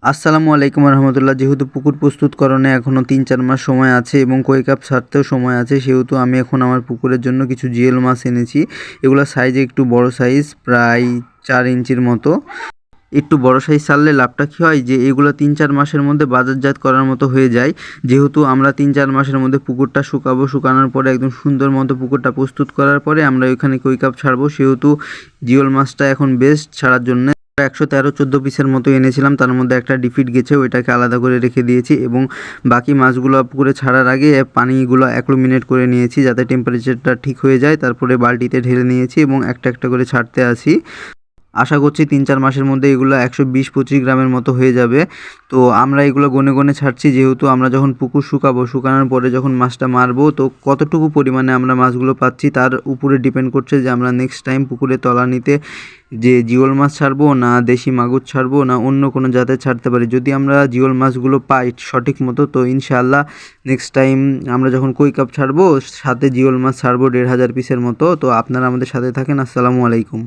আসসালামু আলাইকুম রহমতুল্লাহ। যেহেতু পুকুর প্রস্তুতকরণে এখনও ৩-৪ মাস সময় আছে এবং কই কাপ ছাড়তেও সময় আছে, সেহেতু আমি এখন আমার পুকুরের জন্য কিছু জিওল মাছ এনেছি। এগুলো সাইজে একটু বড় সাইজ, প্রায় ৪ ইঞ্চির মতো। একটু বড় সাইজ ছাড়লে লাভটা কী হয় যে এগুলো ৩-৪ মাসের মধ্যে বাজারজাত করার মতো হয়ে যায়। যেহেতু আমরা 3-4 মাসের মধ্যে পুকুরটা শুকাবো, শুকানোর পরে একদম সুন্দর মতো পুকুরটা প্রস্তুত করার পরে আমরা ওইখানে কই কাপ ছাড়বো, সেহেতু জিওল মাছটা এখন বেস্ট ছাড়ার জন্য। ১১৩-১৪ পিসের মতো এনেছিলাম, তার মধ্যে একটা ডিফিট গেছে, ওইটাকে আলাদা করে রেখে দিয়েছি এবং বাকি মাছগুলো পুকুরে ছাড়ার আগে পানিগুলো অ্যাক্লুমিনেট করে নিয়েছি যাতে টেম্পারেচারটা ঠিক হয়ে যায়। তারপরে বালতিতে ঢেলে নিয়েছি এবং একটা একটা করে ছাড়তে আসি। আশা করছি ৩-৪ মাসের মধ্যে এগুলো ১২০-২৫ গ্রামের মতো হয়ে যাবে। তো আমরা এগুলো গনে গনে ছাড়ছি, যেহেতু আমরা যখন পুকুর শুকাবো, শুকানোর পরে যখন মাছটা মারবো তো কতটুকু পরিমাণে আমরা মাছগুলো পাচ্ছি তার উপরে ডিপেন্ড করছে যে আমরা নেক্সট টাইম পুকুরে তলানিতে যে জিওল মাছ ছাড়বো না দেশি মাগুর ছাড়বো না অন্য কোনো জাতের ছাড়তে পারি। যদি আমরা জিওল মাছগুলো পাই সঠিক মতো তো ইনশাআল্লাহ নেক্সট টাইম আমরা যখন কই কাপ ছাড়বো সাথে জিওল মাছ ছাড়বো ১৫০০ পিসের মতো। তো আপনারা আমাদের সাথে থাকেন। আসসালামু আলাইকুম।